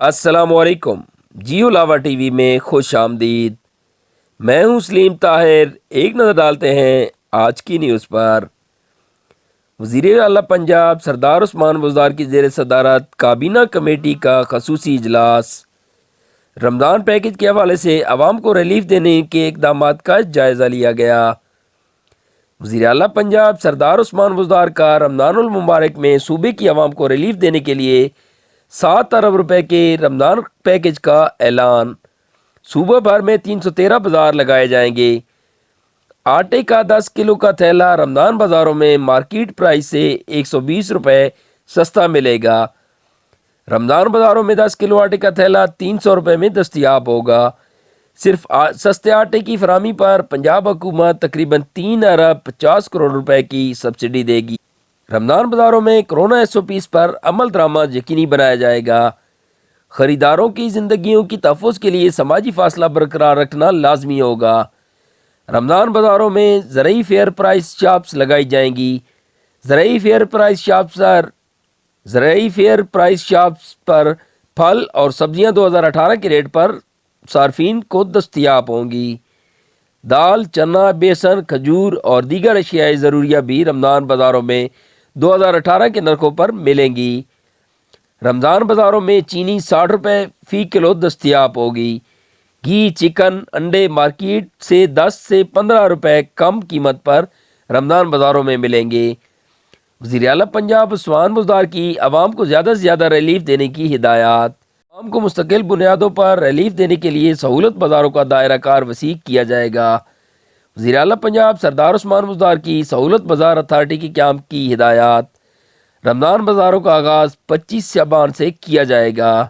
السلام علیکم، جیو لاوا T V میں خوش آمدید۔ میں ہوں سلیم طاہر۔ ایک نظر ڈالتے ہیں آج کی نیوز پر۔ وزیر اعلیٰ پنجاب سردار عثمان بزدار کی زیر صدارت کابینہ کمیٹی کا خصوصی اجلاس۔ رمضان پیکج کے حوالے سے عوام کو ریلیف دینے کے اقدامات کا جائزہ لیا گیا۔ وزیر اعلیٰ پنجاب سردار عثمان بزدار کا رمضان المبارک میں صوبے کی عوام کو ریلیف دینے کے لیے 7 ارب روپے کے رمضان پیکج کا اعلان۔ صوبہ بھر میں 313 بازار لگائے جائیں گے۔ آٹے کا 10 کلو کا تھیلا رمضان بازاروں میں مارکیٹ پرائس سے 120 روپے سستا ملے گا۔ رمضان بازاروں میں 10 کلو آٹے کا تھیلا 300 روپے میں دستیاب ہوگا۔ صرف سستے آٹے کی فراہمی پر پنجاب حکومت تقریباً 3 ارب 50 کروڑ روپے کی سبسڈی دے گی۔ رمضان بازاروں میں کرونا SOPs پر عمل درآمد یقینی بنایا جائے گا۔ خریداروں کی زندگیوں کی تحفظ کے لیے سماجی فاصلہ برقرار رکھنا لازمی ہوگا۔ رمضان بازاروں میں زرعی فیئر پرائس شاپس لگائی جائیں گی۔ زرعی فیئر پرائس شاپس پر پھل اور سبزیاں 2018 کے ریٹ پر صارفین کو دستیاب ہوں گی۔ دال، چنا، بیسن، کھجور اور دیگر اشیاء ضروریہ بھی رمضان بازاروں میں 2018 کے نرخوں پر ملیں گی۔ رمضان بازاروں میں چینی 60 روپے فی کلو دستیاب ہوگی۔ گھی، چکن، انڈے مارکیٹ سے 10 سے 15 روپے کم قیمت پر رمضان بازاروں میں ملیں گے۔ وزیر اعلیٰ پنجاب عثمان بزدار کی عوام کو زیادہ سے زیادہ ریلیف دینے کی ہدایات۔ عوام کو مستقل بنیادوں پر ریلیف دینے کے لیے سہولت بازاروں کا دائرہ کار وسیع کیا جائے گا۔ وزیر اعلیٰ پنجاب سردار عثمان بزدار کی سہولت بازار اتھارٹی کے قیام کی ہدایات۔ رمضان بازاروں کا آغاز 25 شعبان سے کیا جائے گا۔